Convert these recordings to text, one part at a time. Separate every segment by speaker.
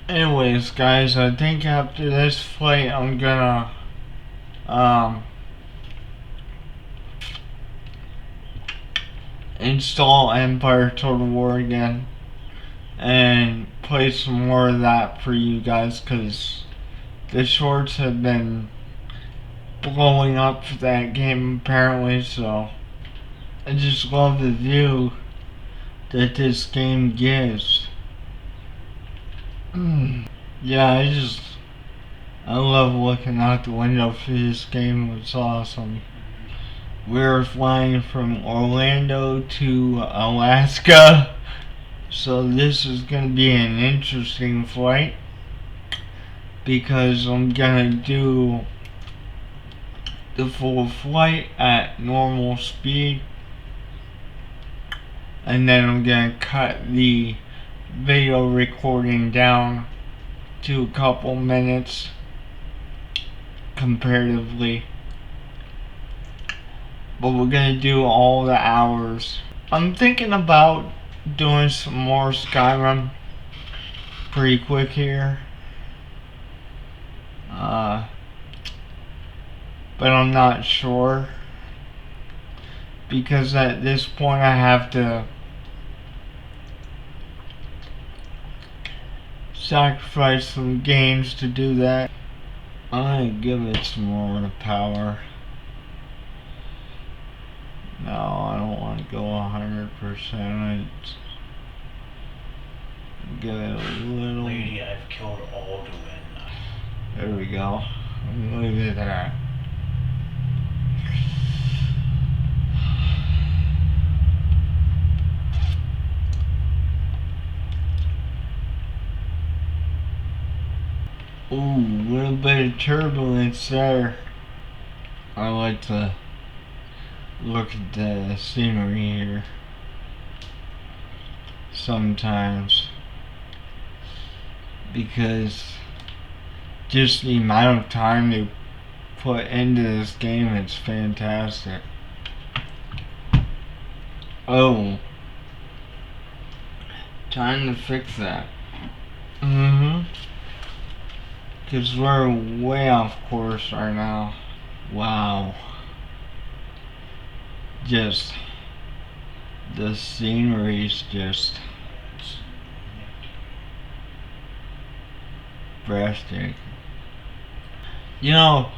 Speaker 1: Anyways, guys, I think after this flight, I'm gonna install Empire Total War again and play some more of that for you guys, because the shorts have been blowing up for that game apparently. So I just love the view that this game gives. Yeah, I love looking out the window for this game. It's awesome. We're flying from Orlando to Alaska, so this is gonna be an interesting flight because I'm gonna do the full flight at normal speed, and then I'm gonna cut the video recording down to a couple minutes comparatively, but we're gonna do all the hours. I'm thinking about doing some more Skyrim pretty quick here, but I'm not sure, because at this point I have to sacrifice some games to do that. I give it some more power. No, I don't want to go 100%. Give it a little.
Speaker 2: Lady, I've killed Alduin.
Speaker 1: There we go. Leave it at that. Ooh, a little bit of turbulence there. I like to look at the scenery here sometimes, because just the amount of time they put into this game is fantastic. Oh, time to fix that. Because we're way off course right now. Wow. Just, the scenery's just breathtaking. You know,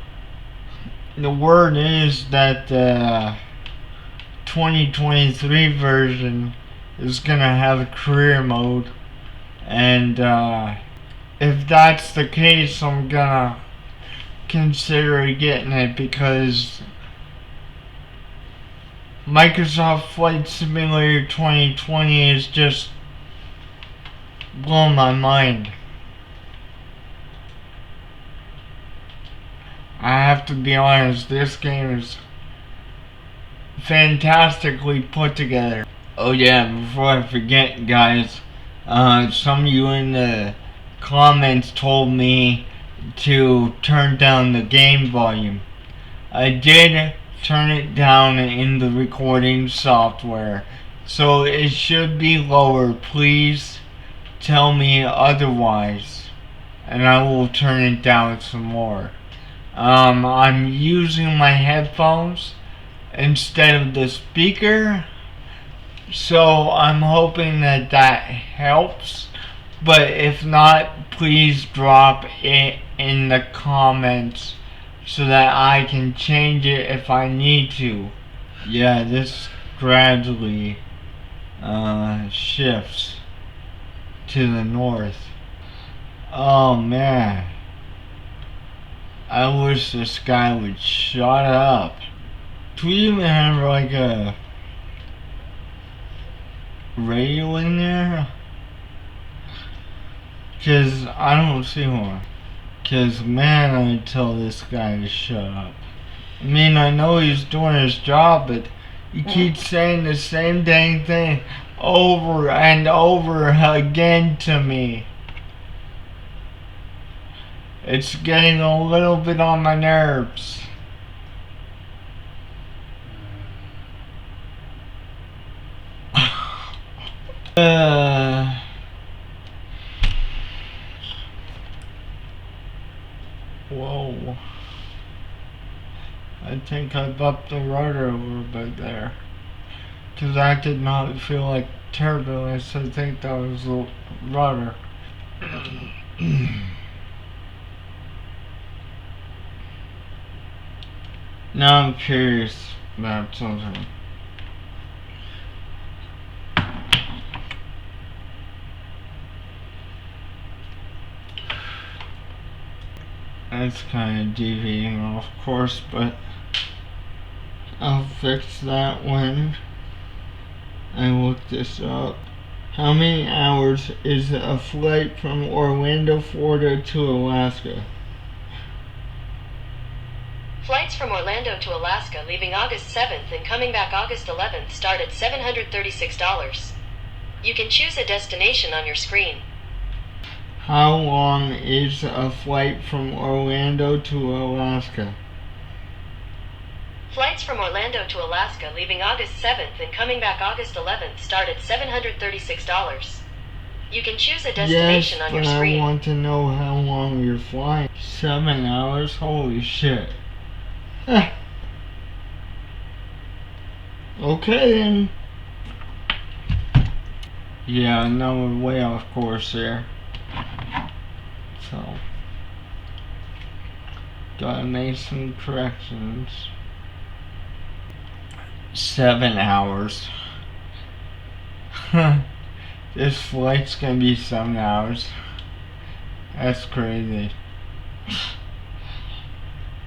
Speaker 1: the word is that the 2023 version is gonna have a career mode, and if that's the case, I'm gonna consider getting it, because Microsoft Flight Simulator 2020 is just blowing my mind. I have to be honest, this game is fantastically put together. Oh yeah, before I forget, guys, some of you in the comments told me to turn down the game volume. I did turn it down in the recording software, so it should be lower. Please tell me otherwise, and I will turn it down some more. I'm using my headphones instead of the speaker, so I'm hoping that that helps. But if not, please drop it in the comments so that I can change it if I need to. Yeah, this gradually shifts to the north. Oh man, I wish this guy would shut up. Do we even have like a radio in there? Cause I don't see one. Cause man, I tell this guy to shut up. I mean, I know he's doing his job, but he keeps saying the same dang thing over and over again to me. It's getting a little bit on my nerves. Whoa. I think I bumped the rudder a little bit there. Because that did not feel like turbulence. I think that was the rudder. Now I'm curious about something. That's kind of deviating off course, but I'll fix that when I look this up. How many hours is a flight from Orlando, Florida to Alaska?
Speaker 3: Flights from Orlando to Alaska leaving August 7th and coming back August 11th start at $736. You can choose a destination on your screen.
Speaker 1: How long is a flight from Orlando to Alaska?
Speaker 3: Flights from Orlando to Alaska leaving August 7th and coming back August 11th start at $736. You can choose a destination on your screen.
Speaker 1: Yes, but I want to know how long you're flying. 7 hours? Holy shit. Okay then. Yeah, no, we're way off course here. So, gotta make some corrections. 7 hours. This flight's gonna be 7 hours. That's crazy.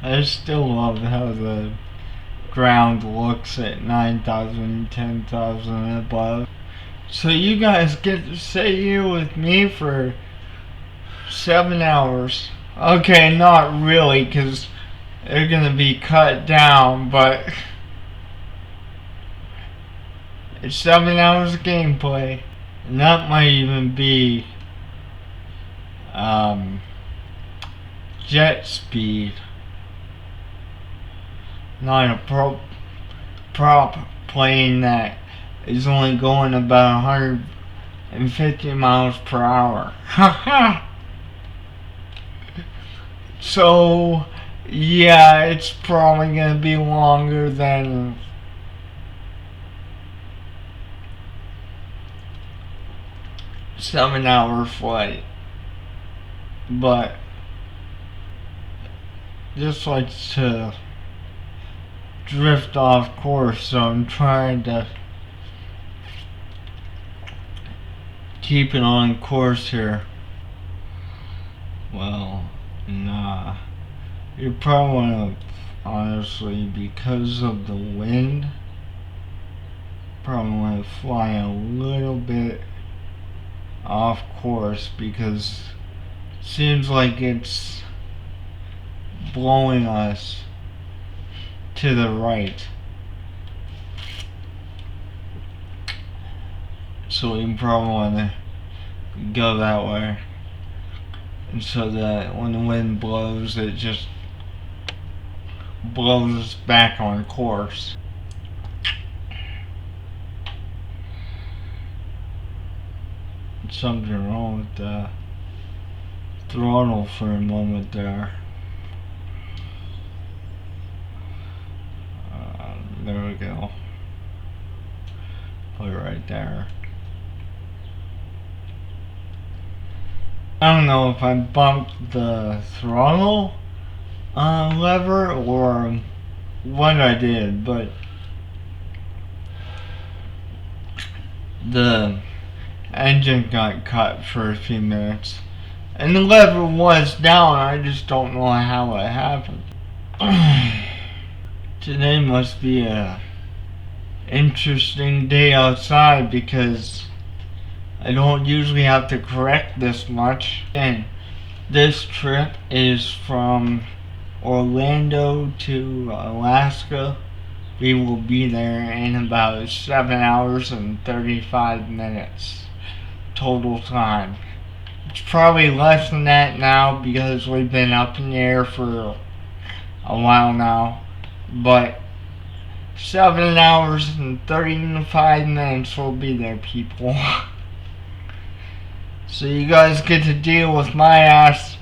Speaker 1: I still love how the ground looks at 9,000, 10,000 and above. So you guys get to stay here with me for 7 hours. Okay, not really, because they're gonna be cut down, but it's 7 hours of gameplay. And that might even be jet speed. Not a prop plane that is only going about 150 miles per hour. So, yeah, it's probably going to be longer than a 7-hour flight. But, just likes to drift off course, so I'm trying to keep it on course here. Well, nah. You probably want to, honestly, because of the wind, probably want to fly a little bit off course, because it seems like it's blowing us to the right. So we probably want to go that way. And so that when the wind blows, it just blows us back on course. Something wrong with the throttle for a moment there. There we go. Put it right there. I don't know if I bumped the throttle lever or what I did, but the engine got cut for a few minutes. And the lever was down, I just don't know how it happened. Today must be a interesting day outside because I don't usually have to correct this much. And this trip is from Orlando to Alaska. We will be there in about 7 hours and 35 minutes total time. It's probably less than that now because we've been up in the air for a while now. But 7 hours and 35 minutes we'll be there, people. So you guys get to deal with my ass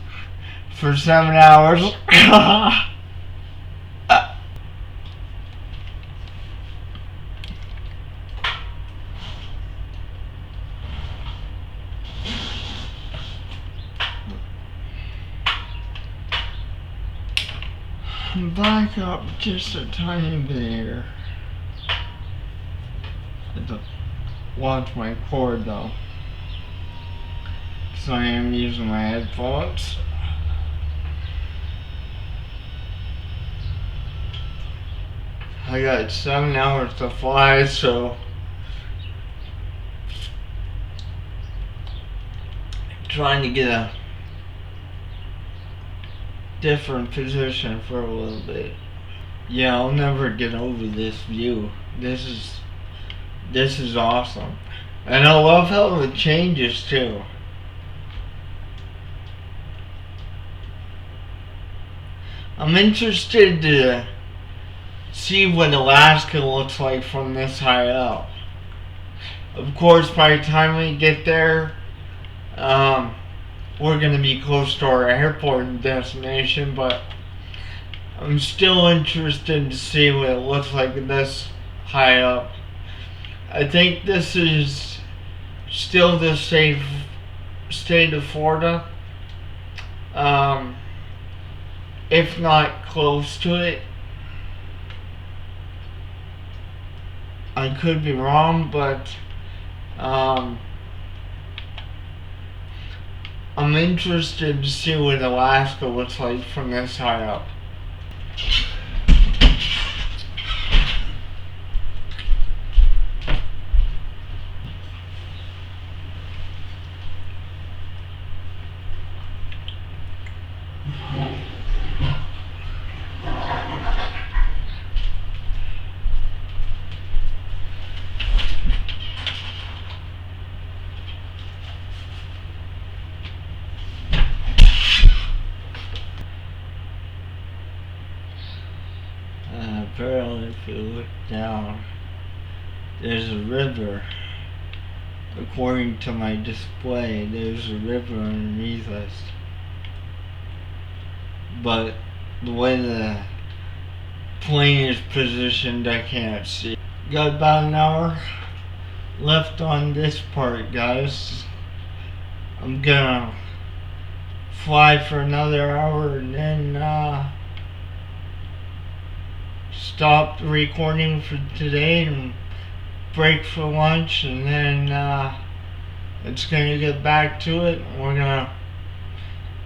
Speaker 1: for 7 hours. Back up just a tiny bit here. I have to watch my cord though, so I am using my headphones. I got 7 hours to fly, so trying to get a different position for a little bit. Yeah, I'll never get over this view. This is awesome. And I love how it changes too. I'm interested to see what Alaska looks like from this high up. Of course, by the time we get there, we're going to be close to our airport and destination, but I'm still interested to see what it looks like this high up. I think this is still the state of Florida, if not close to it. I could be wrong, but I'm interested to see what Alaska looks like from this high up. Apparently, if you look down, there's a river. According to my display, there's a river underneath us. But the way the plane is positioned, I can't see. Got about an hour left on this part, guys. I'm gonna fly for another hour and then stop the recording for today and break for lunch, and then it's gonna get back to it. We're gonna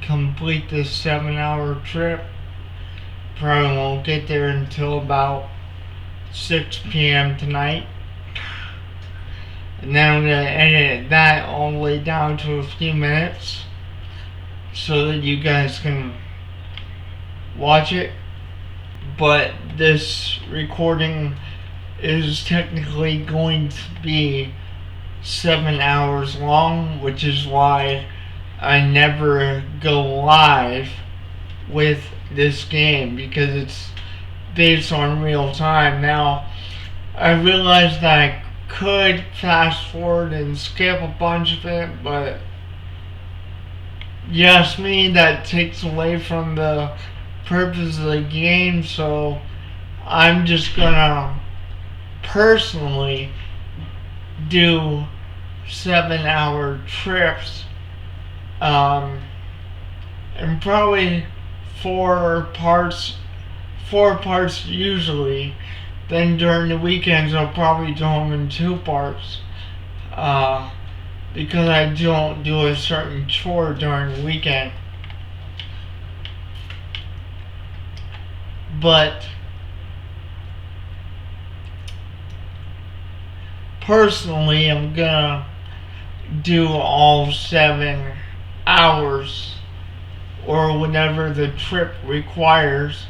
Speaker 1: complete this 7-hour trip. Probably won't get there until about 6 p.m. tonight, and then I'm gonna edit that all the way down to a few minutes so that you guys can watch it. But this recording is technically going to be 7 hours long, which is why I never go live with this game, because it's based on real time. Now, I realize that I could fast forward and skip a bunch of it, but you ask me, that takes away from the purpose of the game, so I'm just gonna personally do 7-hour trips, and probably four parts usually. Then during the weekends I'll probably do them in 2 parts, because I don't do a certain chore during the weekend. But personally, I'm gonna do all 7 hours or whatever the trip requires,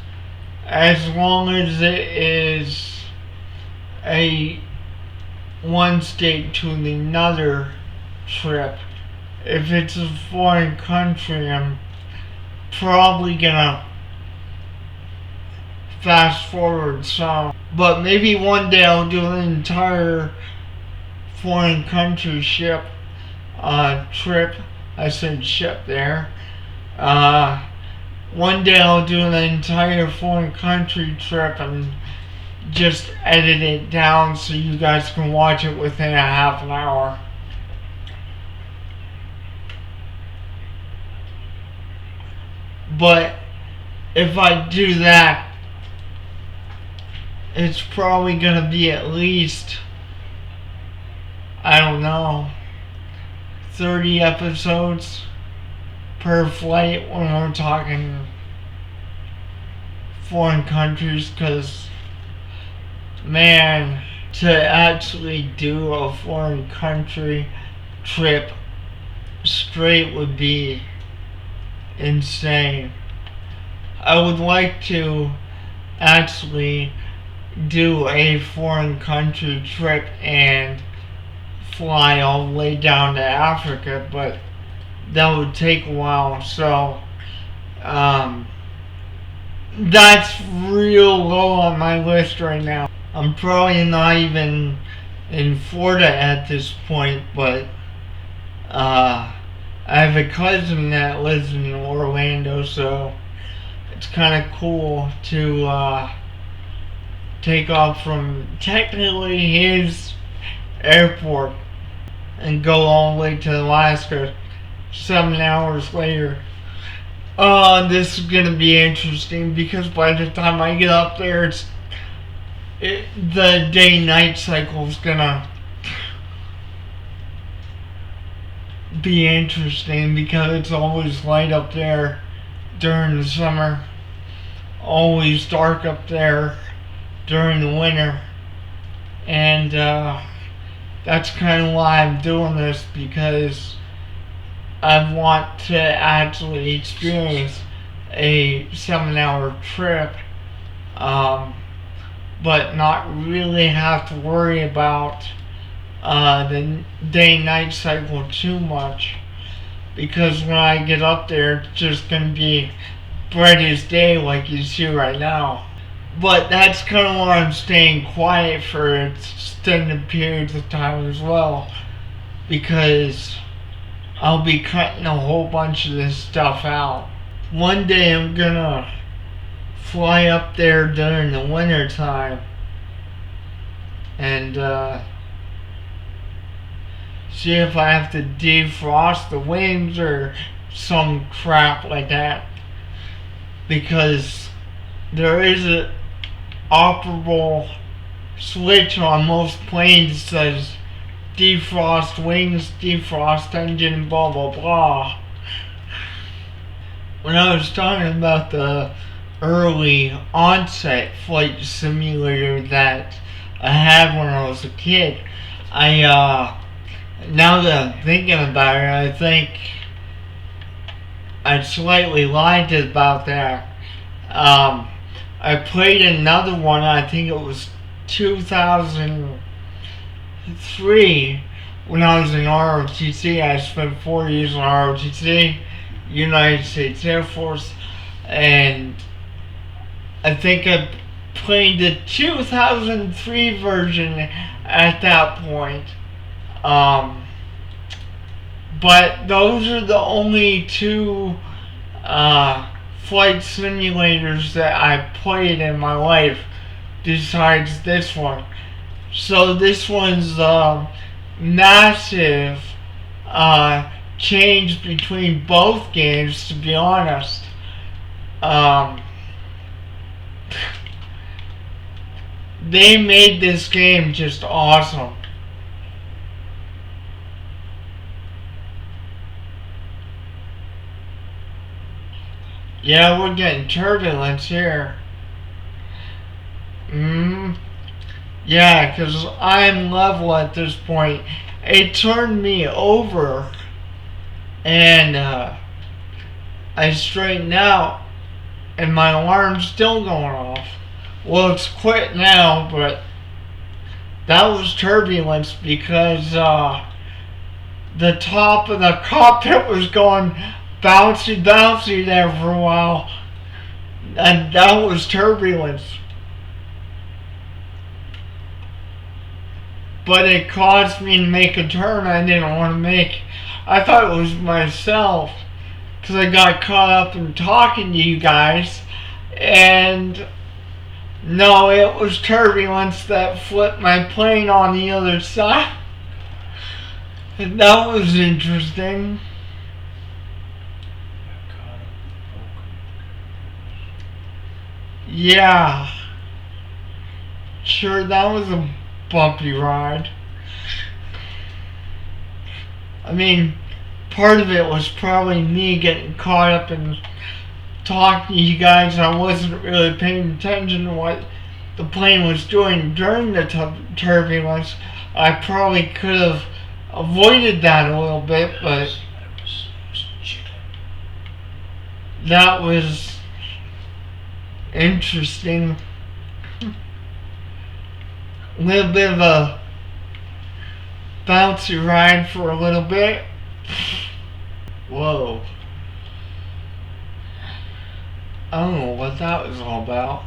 Speaker 1: as long as it is a one state to another trip. If it's a foreign country, I'm probably gonna fast forward some, but maybe one day I'll do an entire foreign country trip. I said ship there, one day I'll do an entire foreign country trip and just edit it down so you guys can watch it within a half an hour. But if I do that, it's probably gonna be at least, I don't know, 30 episodes per flight when we're talking foreign countries, because, man, to actually do a foreign country trip straight would be insane. I would like to actually do a foreign country trip and fly all the way down to Africa, but that would take a while, so that's real low on my list right now. I'm probably not even in Florida at this point, but I have a cousin that lives in Orlando, so it's kind of cool to take off from technically his airport and go all the way to Alaska 7 hours later. This is gonna be interesting because by the time I get up there, the day-night cycle is gonna be interesting because it's always light up there during the summer, always dark up there during the winter, and that's kind of why I'm doing this, because I want to actually experience a 7-hour trip, but not really have to worry about the day-night cycle too much, because when I get up there, it's just going to be bright as day like you see right now. But that's kind of why I'm staying quiet for extended periods of time as well, because I'll be cutting a whole bunch of this stuff out. One day I'm gonna fly up there during the winter time and see if I have to defrost the wings or some crap like that, because there is a operable switch on most planes that says defrost wings, defrost engine, blah blah blah. When I was talking about the early onset flight simulator that I had when I was a kid, now that I'm thinking about it, I think I slightly lied about that. I played another one, I think it was 2003, when I was in ROTC. I spent 4 years in ROTC, United States Air Force, and I think I played the 2003 version at that point. But those are the only two flight simulators that I played in my life besides this one. So this one's massive change between both games, to be honest. They made this game just awesome. Yeah, we're getting turbulence here. Yeah, because I'm level at this point. It turned me over, and I straightened out, and my alarm's still going off. Well, it's quit now, but that was turbulence because the top of the cockpit was going bouncy bouncy there for a while, and that was turbulence. But it caused me to make a turn I didn't want to make. I thought it was myself, because I got caught up in talking to you guys, and no, it was turbulence that flipped my plane on the other side. And that was interesting. Yeah. Sure, that was a bumpy ride. I mean, part of it was probably me getting caught up in talking to you guys. I wasn't really paying attention to what the plane was doing during the turbulence. I probably could have avoided that a little bit, but that was interesting. A little bit of a bouncy ride for a little bit. Whoa. I don't know what that was all about.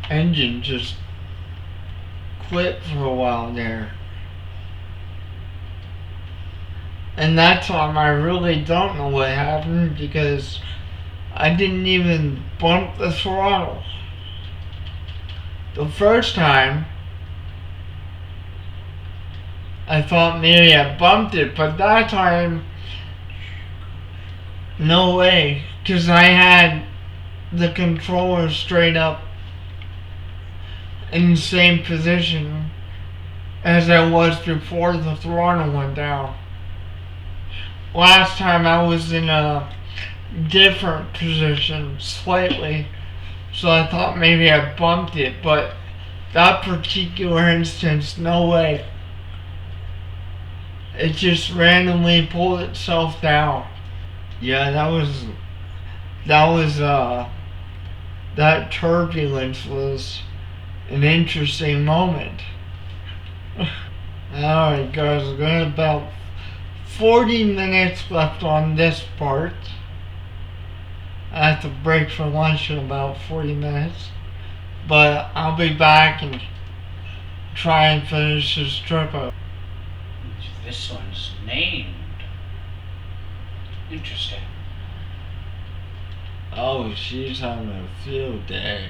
Speaker 1: Engine just quit for a while there. And that time I really don't know what happened because I didn't even bump the throttle. The first time I thought maybe I bumped it, but that time no way, because I had the controller straight up in the same position as I was before the throttle went down. Last time I was in a different position slightly, so I thought maybe I bumped it, but that particular instance, no way. It just randomly pulled itself down. Yeah, that turbulence was an interesting moment. Alright guys, we've got about 40 minutes left on this part. I have to break for lunch in about 40 minutes. But I'll be back and try and finish this trip up.
Speaker 2: This one's named. Interesting.
Speaker 1: Oh, she's having a field day.